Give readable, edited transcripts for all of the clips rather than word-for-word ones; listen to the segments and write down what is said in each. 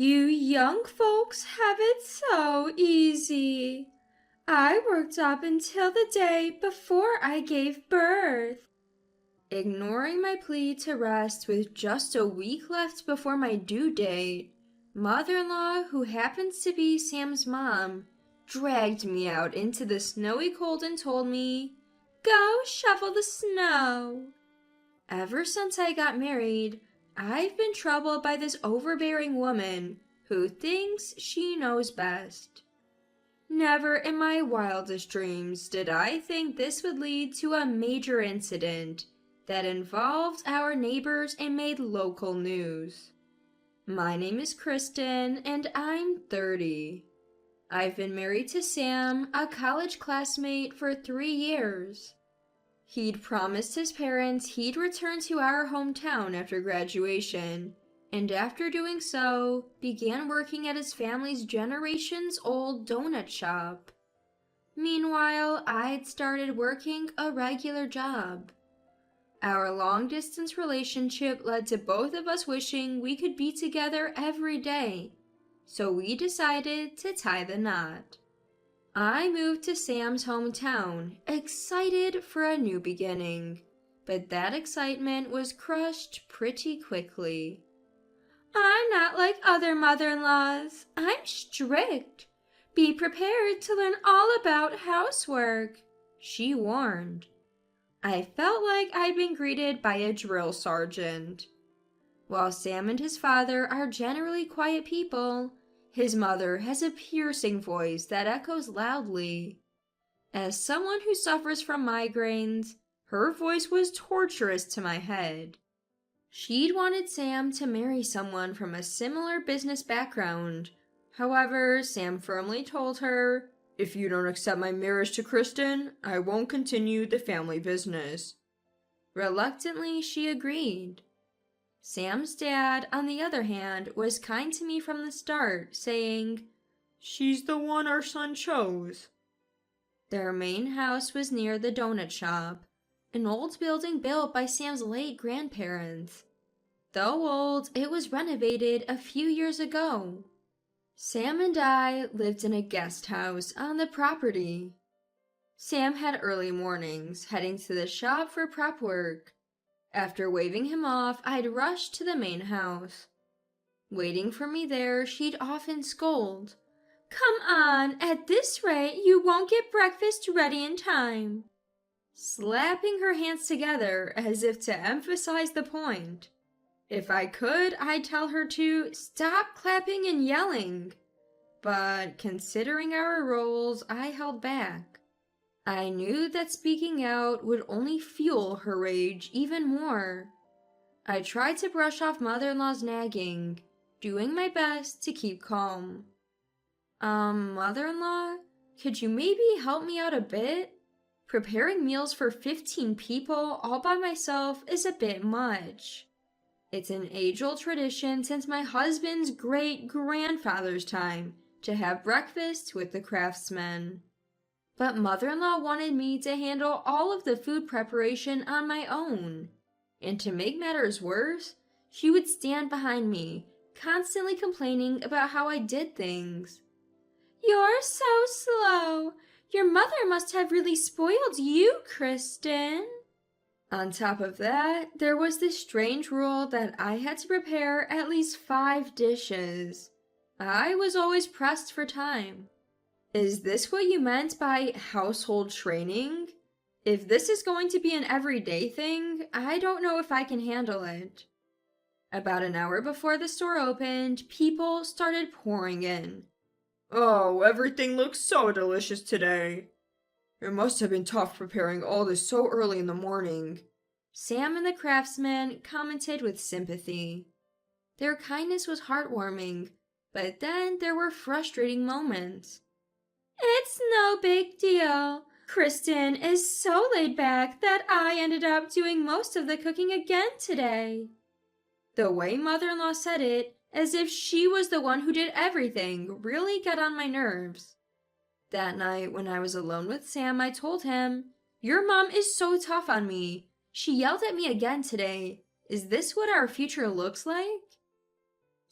You young folks have it so easy. I worked up until the day before I gave birth. Ignoring my plea to rest with just a week left before my due date, mother-in-law, who happens to be Sam's mom, dragged me out into the snowy cold and told me, "Go shovel the snow." Ever since I got married, I've been troubled by this overbearing woman who thinks she knows best. Never in my wildest dreams did I think this would lead to a major incident that involved our neighbors and made local news. My name is Kristen, and I'm 30. I've been married to Sam, a college classmate, for 3 years. He'd promised his parents he'd return to our hometown after graduation, and after doing so, began working at his family's generations-old donut shop. Meanwhile, I'd started working a regular job. Our long-distance relationship led to both of us wishing we could be together every day, so we decided to tie the knot. I moved to Sam's hometown, excited for a new beginning, but that excitement was crushed pretty quickly. "I'm not like other mother-in-laws. I'm strict. Be prepared to learn all about housework," she warned. I felt like I'd been greeted by a drill sergeant. While Sam and his father are generally quiet people, his mother has a piercing voice that echoes loudly. As someone who suffers from migraines, her voice was torturous to my head. She'd wanted Sam to marry someone from a similar business background. However, Sam firmly told her, "If you don't accept my marriage to Kristen, I won't continue the family business." Reluctantly, she agreed. Sam's dad, on the other hand, was kind to me from the start, saying, "She's the one our son chose." Their main house was near the donut shop, an old building built by Sam's late grandparents. Though old, it was renovated a few years ago. Sam and I lived in a guest house on the property. Sam had early mornings, heading to the shop for prep work. After waving him off, I'd rush to the main house. Waiting for me there, she'd often scold, "Come on, at this rate you won't get breakfast ready in time," slapping her hands together as if to emphasize the point. If I could, I'd tell her to stop clapping and yelling. But considering our roles, I held back. I knew that speaking out would only fuel her rage even more. I tried to brush off mother-in-law's nagging, doing my best to keep calm. Mother-in-law, could you maybe help me out a bit? Preparing meals for 15 people all by myself is a bit much. It's an age-old tradition since my husband's great-grandfather's time to have breakfast with the craftsmen. But mother-in-law wanted me to handle all of the food preparation on my own. And to make matters worse, she would stand behind me, constantly complaining about how I did things. "You're so slow. Your mother must have really spoiled you, Kristen." On top of that, there was this strange rule that I had to prepare at least 5 dishes. I was always pressed for time. Is this what you meant by household training? If this is going to be an everyday thing, I don't know if I can handle it. About an hour before the store opened, people started pouring in. "Oh, everything looks so delicious today. It must have been tough preparing all this so early in the morning," Sam and the craftsman commented with sympathy. Their kindness was heartwarming, but then there were frustrating moments. "It's no big deal. Kristen is so laid back that I ended up doing most of the cooking again today." The way mother-in-law said it, as if she was the one who did everything, really got on my nerves. That night, when I was alone with Sam, I told him, "Your mom is so tough on me. She yelled at me again today. Is this what our future looks like?"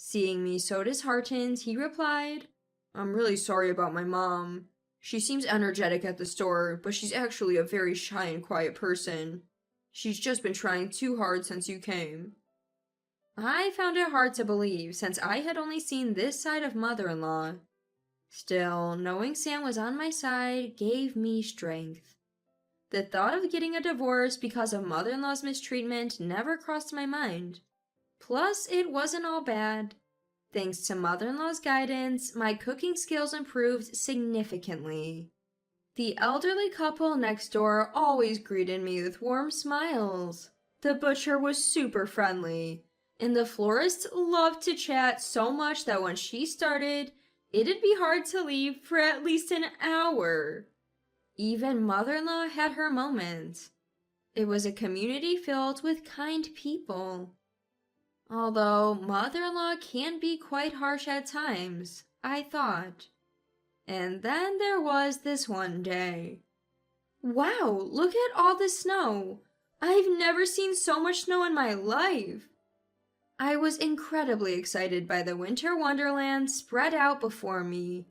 Seeing me so disheartened, he replied, "I'm really sorry about my mom. She seems energetic at the store, but she's actually a very shy and quiet person. She's just been trying too hard since you came." I found it hard to believe since I had only seen this side of mother-in-law. Still, knowing Sam was on my side gave me strength. The thought of getting a divorce because of mother-in-law's mistreatment never crossed my mind. Plus, it wasn't all bad. Thanks to mother-in-law's guidance, my cooking skills improved significantly. The elderly couple next door always greeted me with warm smiles. The butcher was super friendly, and the florist loved to chat so much that when she started, it'd be hard to leave for at least an hour. Even mother-in-law had her moments. It was a community filled with kind people. Although mother-in-law can be quite harsh at times, I thought. And then there was this one day. Wow, look at all the snow! I've never seen so much snow in my life! I was incredibly excited by the winter wonderland spread out before me.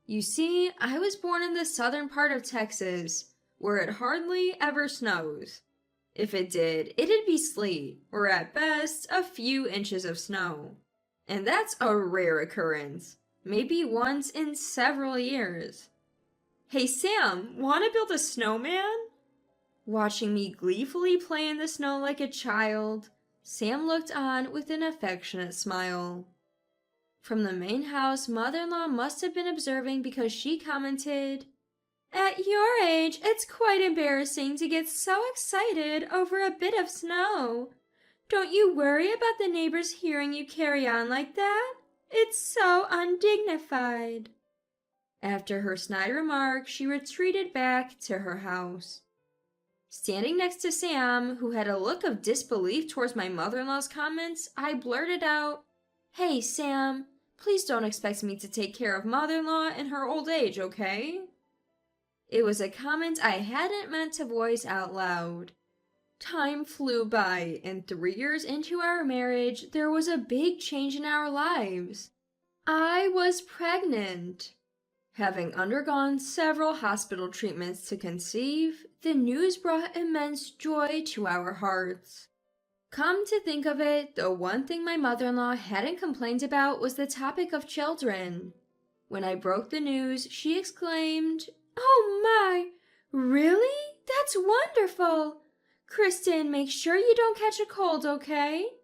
You see, I was born in the southern part of Texas, where it hardly ever snows. If it did, it'd be sleet, or at best, a few inches of snow. And that's a rare occurrence, maybe once in several years. "Hey Sam, wanna build a snowman?" Watching me gleefully play in the snow like a child, Sam looked on with an affectionate smile. From the main house, mother-in-law must have been observing because she commented, "At your age, it's quite embarrassing to get so excited over a bit of snow. Don't you worry about the neighbors hearing you carry on like that? It's so undignified." After her snide remark, she retreated back to her house. Standing next to Sam, who had a look of disbelief towards my mother-in-law's comments, I blurted out, "Hey, Sam, please don't expect me to take care of mother-in-law in her old age, okay?" It was a comment I hadn't meant to voice out loud. Time flew by, and 3 years into our marriage, there was a big change in our lives. I was pregnant. Having undergone several hospital treatments to conceive, the news brought immense joy to our hearts. Come to think of it, the one thing my mother-in-law hadn't complained about was the topic of children. When I broke the news, she exclaimed, "Oh my! Really? That's wonderful! Kristen, make sure you don't catch a cold, okay?"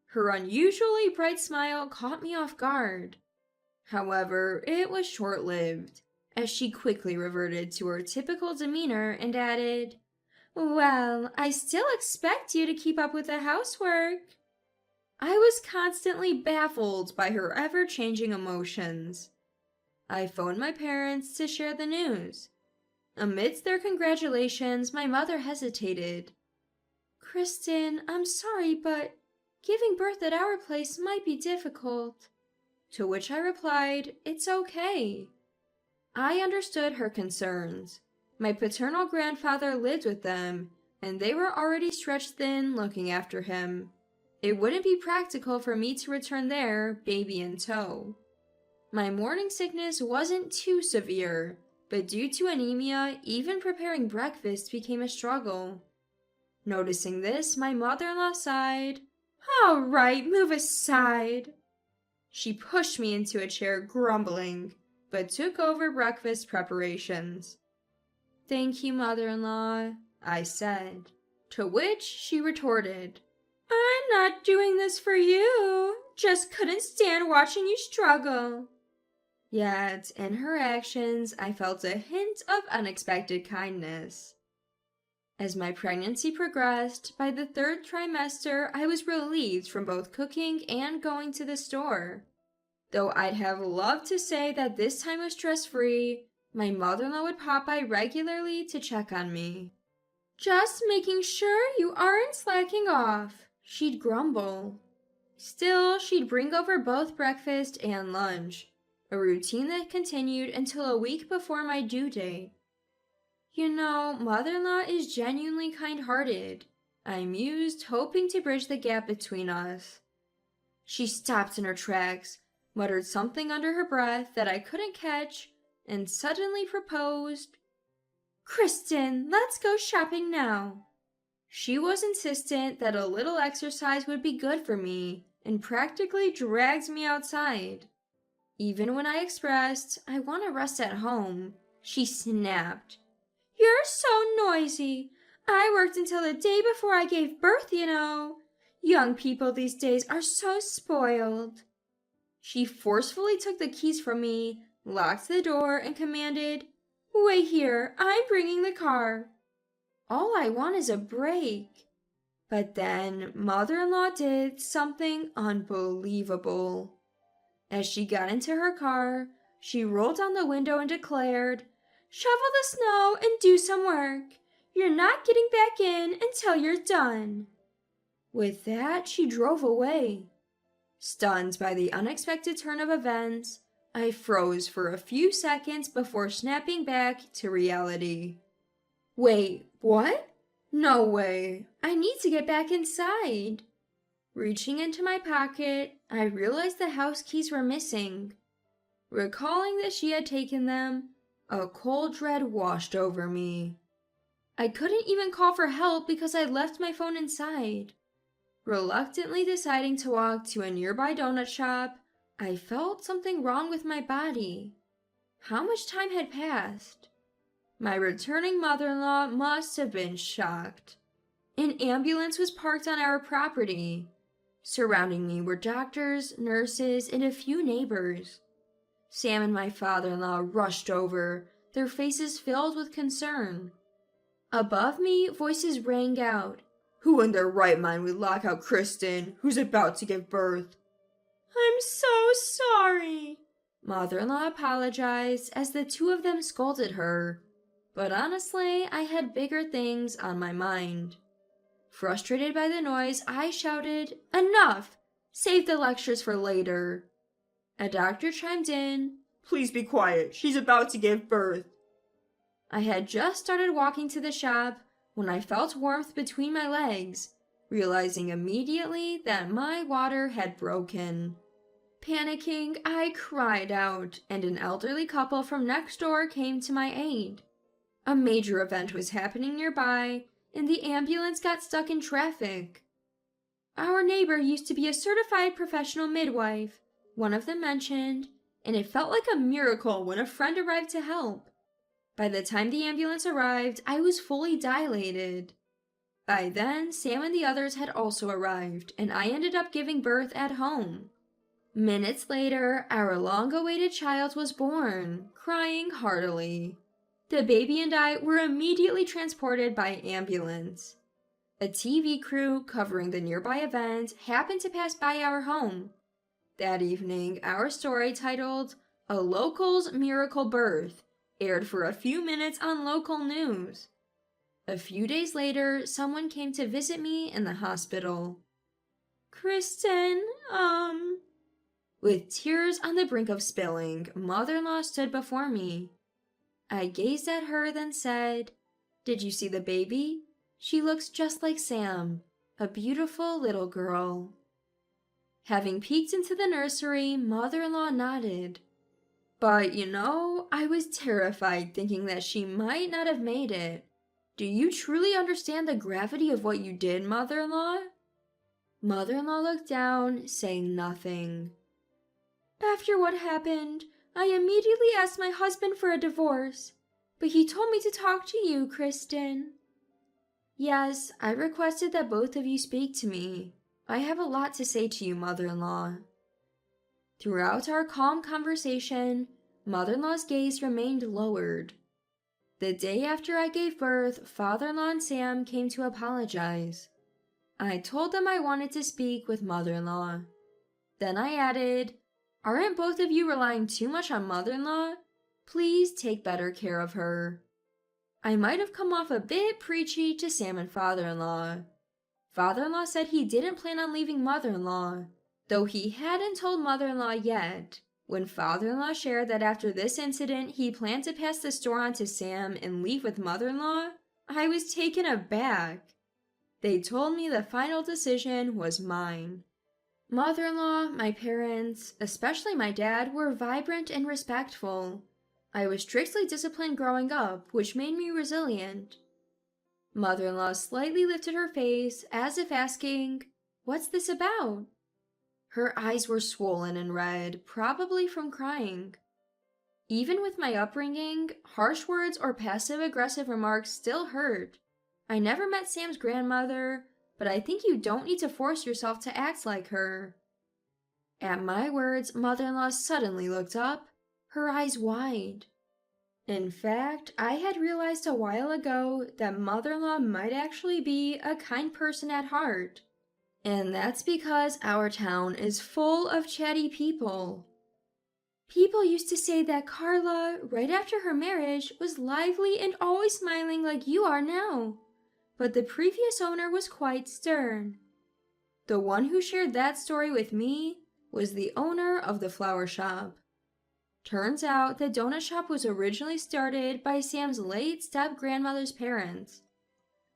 Her unusually bright smile caught me off guard. However, it was short-lived, as she quickly reverted to her typical demeanor and added, "Well, I still expect you to keep up with the housework." I was constantly baffled by her ever-changing emotions. I phoned my parents to share the news. Amidst their congratulations, my mother hesitated. "Kristen, I'm sorry, but giving birth at our place might be difficult." To which I replied, "It's okay." I understood her concerns. My paternal grandfather lived with them, and they were already stretched thin looking after him. It wouldn't be practical for me to return there, baby in tow. My morning sickness wasn't too severe, but due to anemia, even preparing breakfast became a struggle. Noticing this, my mother-in-law sighed. "All right, move aside." She pushed me into a chair, grumbling, but took over breakfast preparations. "Thank you, mother-in-law," I said, to which she retorted, "I'm not doing this for you. Just couldn't stand watching you struggle." Yet, in her actions, I felt a hint of unexpected kindness. As my pregnancy progressed, by the 3rd trimester, I was relieved from both cooking and going to the store. Though I'd have loved to say that this time was stress-free, my mother-in-law would pop by regularly to check on me. "Just making sure you aren't slacking off," she'd grumble. Still, she'd bring over both breakfast and lunch, a routine that continued until a week before my due date. "You know, mother-in-law is genuinely kind-hearted," I mused, hoping to bridge the gap between us. She stopped in her tracks, muttered something under her breath that I couldn't catch, and suddenly proposed, "Kristen, let's go shopping now." She was insistent that a little exercise would be good for me and practically dragged me outside. Even when I expressed, "I want to rest at home," she snapped, "You're so noisy. I worked until the day before I gave birth, you know. Young people these days are so spoiled." She forcefully took the keys from me, locked the door, and commanded, "Wait here, I'm bringing the car." All I want is a break. But then mother-in-law did something unbelievable. As she got into her car, she rolled down the window and declared, "Shovel the snow and do some work. You're not getting back in until you're done." With that, she drove away. Stunned by the unexpected turn of events, I froze for a few seconds before snapping back to reality. Wait, what? No way. I need to get back inside. Reaching into my pocket, I realized the house keys were missing. Recalling that she had taken them, a cold dread washed over me. I couldn't even call for help because I'd left my phone inside. Reluctantly deciding to walk to a nearby donut shop, I felt something wrong with my body. How much time had passed? My returning mother-in-law must have been shocked. An ambulance was parked on our property. Surrounding me were doctors, nurses, and a few neighbors. Sam and my father-in-law rushed over, their faces filled with concern. Above me, voices rang out. Who in their right mind would lock out Kristen, who's about to give birth? I'm so sorry. Mother-in-law apologized as the two of them scolded her. But honestly, I had bigger things on my mind. Frustrated by the noise, I shouted, "Enough! Save the lectures for later." A doctor chimed in, "Please be quiet, she's about to give birth." I had just started walking to the shop when I felt warmth between my legs, realizing immediately that my water had broken. Panicking, I cried out, and an elderly couple from next door came to my aid. A major event was happening nearby, and the ambulance got stuck in traffic. Our neighbor used to be a certified professional midwife, one of them mentioned, and it felt like a miracle when a friend arrived to help. By the time the ambulance arrived, I was fully dilated. By then, Sam and the others had also arrived, and I ended up giving birth at home. Minutes later, our long-awaited child was born, crying heartily. The baby and I were immediately transported by ambulance. A TV crew covering the nearby event happened to pass by our home. That evening, our story titled, "A Local's Miracle Birth," aired for a few minutes on local news. A few days later, someone came to visit me in the hospital. "Kristen, With tears on the brink of spilling, mother-in-law stood before me. I gazed at her, then said, "Did you see the baby? She looks just like Sam, a beautiful little girl." Having peeked into the nursery, mother-in-law nodded. "But, I was terrified thinking that she might not have made it. Do you truly understand the gravity of what you did, mother-in-law?" Mother-in-law looked down, saying nothing. "After what happened, I immediately asked my husband for a divorce, but he told me to talk to you, Kristen." "Yes, I requested that both of you speak to me. I have a lot to say to you, mother-in-law." Throughout our calm conversation, mother-in-law's gaze remained lowered. The day after I gave birth, father-in-law and Sam came to apologize. I told them I wanted to speak with mother-in-law. Then I added, "Aren't both of you relying too much on mother-in-law? Please take better care of her." I might have come off a bit preachy to Sam and father-in-law. Father-in-law said he didn't plan on leaving mother-in-law, though he hadn't told mother-in-law yet. When father-in-law shared that after this incident he planned to pass the store on to Sam and leave with mother-in-law, I was taken aback. They told me the final decision was mine. Mother-in-law, my parents, especially my dad, were vibrant and respectful. I was strictly disciplined growing up, which made me resilient. Mother-in-law slightly lifted her face, as if asking, "What's this about?" Her eyes were swollen and red, probably from crying. Even with my upbringing, harsh words or passive-aggressive remarks still hurt. I never met Sam's grandmother, but I think you don't need to force yourself to act like her. At my words, mother-in-law suddenly looked up, her eyes wide. In fact, I had realized a while ago that mother-in-law might actually be a kind person at heart. And that's because our town is full of chatty people. People used to say that Carla, right after her marriage, was lively and always smiling like you are now. But the previous owner was quite stern. The one who shared that story with me was the owner of the flower shop. Turns out the donut shop was originally started by Sam's late step-grandmother's parents.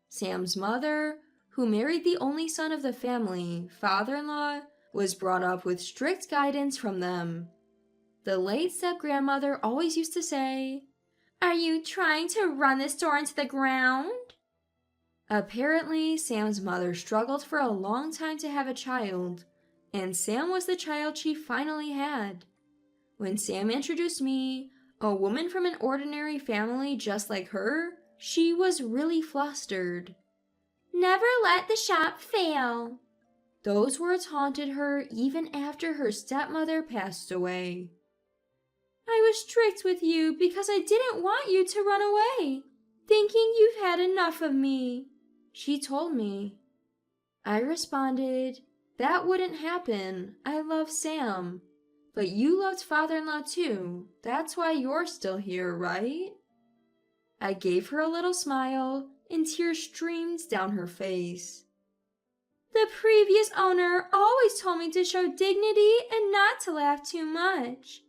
Sam's mother, who married the only son of the family, father-in-law, was brought up with strict guidance from them. The late step-grandmother always used to say, "Are you trying to run this store into the ground?" Apparently, Sam's mother struggled for a long time to have a child, and Sam was the child she finally had. When Sam introduced me, a woman from an ordinary family just like her, she was really flustered. "Never let the shop fail." Those words haunted her even after her stepmother passed away. "I was strict with you because I didn't want you to run away, thinking you've had enough of me," she told me. I responded, "That wouldn't happen. I love Sam. But you loved father-in-law too. That's why you're still here, right?" I gave her a little smile, and tears streamed down her face. "The previous owner always told me to show dignity and not to laugh too much.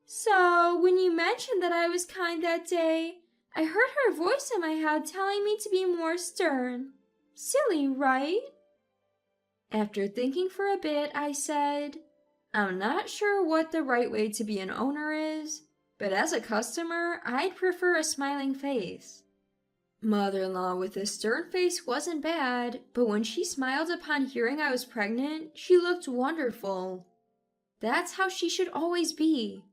So, when you mentioned that I was kind that day, I heard her voice in my head telling me to be more stern. Silly, right?" After thinking for a bit, I said, "I'm not sure what the right way to be an owner is, but as a customer, I'd prefer a smiling face." Mother-in-law with a stern face wasn't bad, but when she smiled upon hearing I was pregnant, she looked wonderful. That's how she should always be.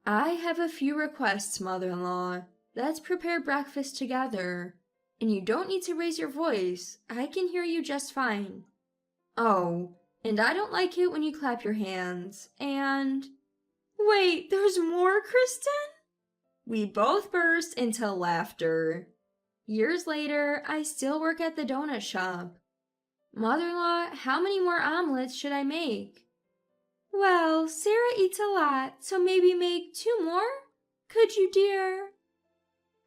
"I have a few requests, mother-in-law. Let's prepare breakfast together. And you don't need to raise your voice. I can hear you just fine. Oh, and I don't like it when you clap your hands. And..." "Wait, there's more, Kristen?" We both burst into laughter. Years later, I still work at the donut shop. "Mother-in-law, how many more omelets should I make?" "Well, Sarah eats a lot, so maybe make 2 more? Could you, dear?"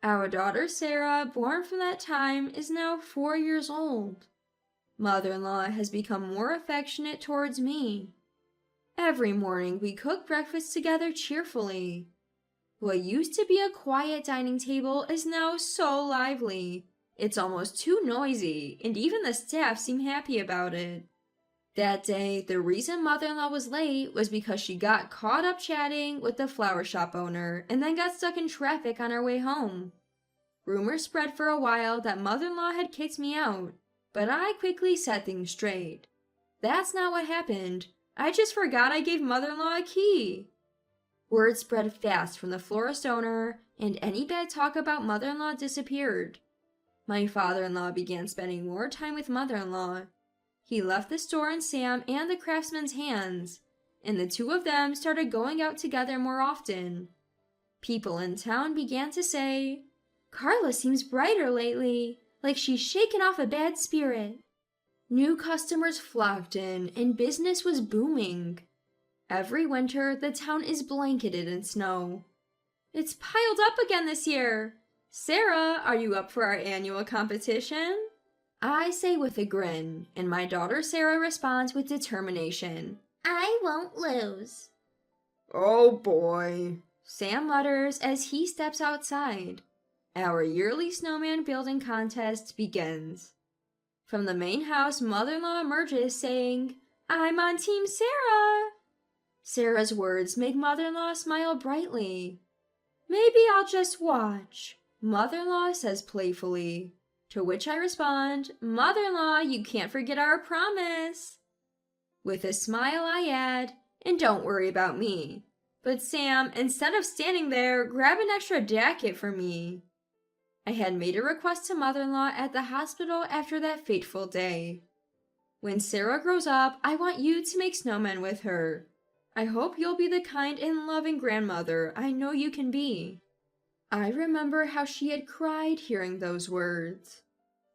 Our daughter Sarah, born from that time, is now 4 years old. Mother-in-law has become more affectionate towards me. Every morning we cook breakfast together cheerfully. What used to be a quiet dining table is now so lively. It's almost too noisy, and even the staff seem happy about it. That day, the reason mother-in-law was late was because she got caught up chatting with the flower shop owner and then got stuck in traffic on her way home. Rumors spread for a while that mother-in-law had kicked me out, but I quickly set things straight. That's not what happened. I just forgot I gave mother-in-law a key. Word spread fast from the florist owner, and any bad talk about mother-in-law disappeared. My father-in-law began spending more time with mother-in-law. He left the store in Sam and the craftsman's hands, and the two of them started going out together more often. People in town began to say, "Carla seems brighter lately, like she's shaken off a bad spirit." New customers flocked in, and business was booming. Every winter, the town is blanketed in snow. "It's piled up again this year. Sarah, are you up for our annual competition?" I say with a grin, and my daughter Sarah responds with determination, "I won't lose." "Oh boy," Sam mutters as he steps outside. Our yearly snowman building contest begins. From the main house, mother-in-law emerges saying, I'm on Team Sarah. Sarah's words make mother-in-law smile brightly. Maybe I'll just watch, mother-in-law says playfully. To which I respond, Mother-in-law, you can't forget our promise. With a smile I add, and don't worry about me. But Sam, instead of standing there, grab an extra jacket for me. I had made a request to mother-in-law at the hospital after that fateful day. When Sarah grows up, I want you to make snowmen with her. I hope you'll be the kind and loving grandmother I know you can be. I remember how she had cried hearing those words.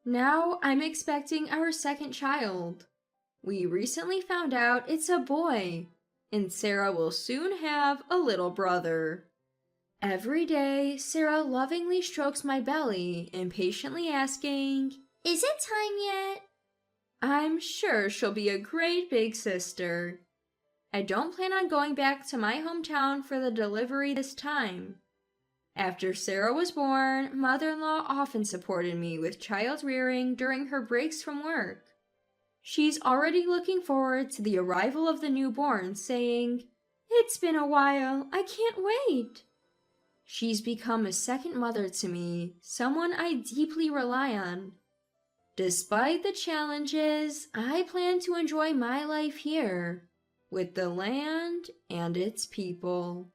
Now I'm expecting our second child. We recently found out it's a boy, and Sarah will soon have a little brother. Every day, Sarah lovingly strokes my belly, impatiently asking, "Is it time yet?" I'm sure she'll be a great big sister. I don't plan on going back to my hometown for the delivery this time. After Sarah was born, mother-in-law often supported me with child rearing during her breaks from work. She's already looking forward to the arrival of the newborn, saying, "It's been a while, I can't wait." She's become a second mother to me, someone I deeply rely on. Despite the challenges, I plan to enjoy my life here, with the land and its people.